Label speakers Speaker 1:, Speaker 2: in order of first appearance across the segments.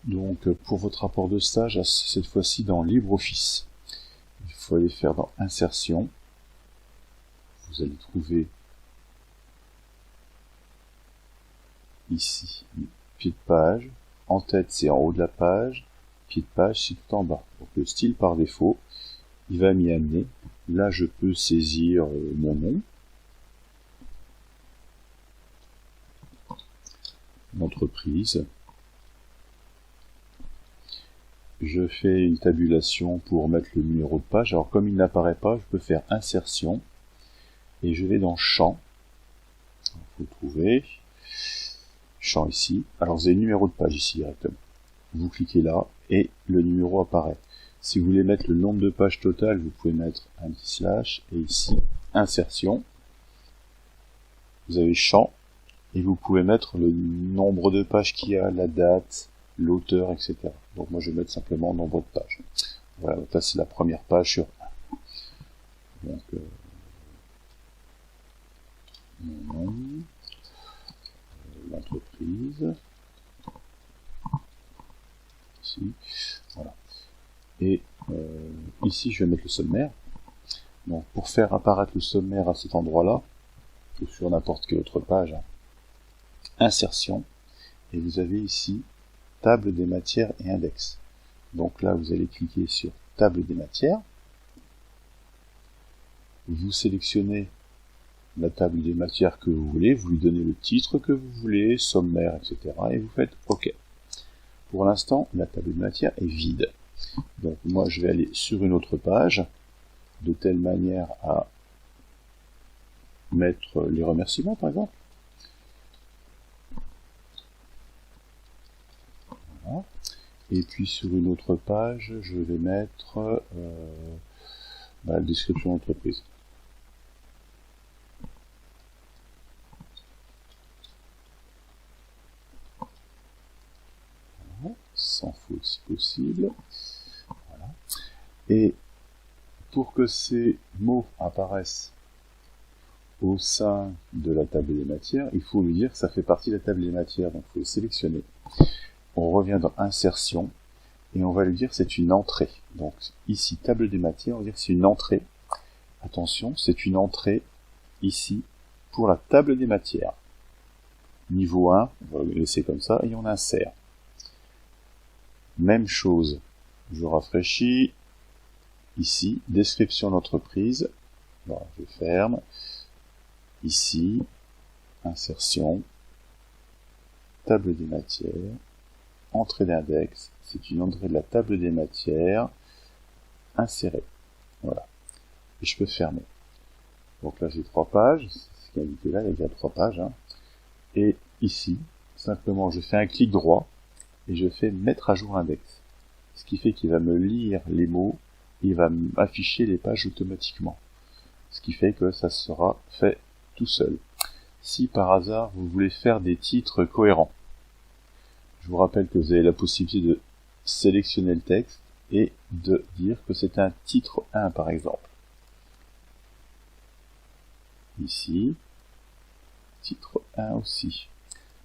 Speaker 1: Donc pour votre rapport de stage, cette fois-ci dans LibreOffice, il faut aller faire dans Insertion. Vous allez trouver ici pied de page. En tête, c'est en haut de la page. Pied de page, c'est tout en bas. Donc le style par défaut, il va m'y amener. Là, je peux saisir mon nom, l'entreprise. Je fais une tabulation pour mettre le numéro de page. Alors comme il n'apparaît pas, je peux faire Insertion et je vais dans Champ. Il faut trouver Champ ici. Alors vous avez le numéro de page ici directement. Vous cliquez là et le numéro apparaît. Si vous voulez mettre le nombre de pages totales, vous pouvez mettre un petit slash et ici Insertion. Vous avez Champ et vous pouvez mettre le nombre de pages qu'il y a, la date, l'auteur, etc. Donc moi je vais mettre simplement nombre de pages. Voilà, donc là c'est la première page sur 1. Donc mon nom, l'entreprise, ici, voilà. Et ici je vais mettre le sommaire. Donc pour faire apparaître le sommaire à cet endroit-là, ou sur n'importe quelle autre page, Insertion, et vous avez ici Table des matières et index. Donc là, vous allez cliquer sur Table des matières. Vous sélectionnez la table des matières que vous voulez, vous lui donnez le titre que vous voulez, sommaire, etc. et vous faites OK. Pour l'instant, la table des matières est vide. Donc moi, je vais aller sur une autre page, de telle manière à mettre les remerciements, par exemple. Voilà. Et puis sur une autre page, je vais mettre la description d'entreprise. Voilà. Sans faute si possible. Voilà. Et pour que ces mots apparaissent au sein de la table des matières, il faut lui dire que ça fait partie de la table des matières. Donc il faut le sélectionner. On revient dans Insertion et on va lui dire que c'est une entrée. Donc ici, table des matières, on va dire que c'est une entrée. Attention, c'est une entrée ici pour la table des matières. Niveau 1, on va le laisser comme ça et on insère. Même chose, je rafraîchis. Ici, description d'entreprise. Voilà, je ferme. Ici, Insertion, table des matières. Entrée d'index, c'est une entrée de la table des matières, insérée. Voilà. Et je peux fermer. Donc là, j'ai 3 pages. C'est ce qui est indiqué là, il y a déjà 3 pages. Hein. Et ici, simplement, je fais un clic droit et je fais mettre à jour index. Ce qui fait qu'il va me lire les mots et il va m'afficher les pages automatiquement. Ce qui fait que ça sera fait tout seul. Si par hasard, vous voulez faire des titres cohérents, je vous rappelle que vous avez la possibilité de sélectionner le texte et de dire que c'est un titre 1 par exemple. Ici, titre 1 aussi.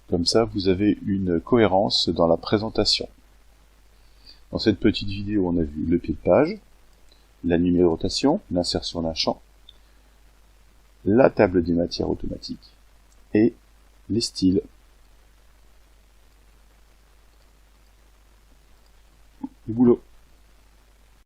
Speaker 1: Comme ça, vous avez une cohérence dans la présentation. Dans cette petite vidéo, on a vu le pied de page, la numérotation, l'insertion d'un champ, la table des matières automatique et les styles. Du boulot.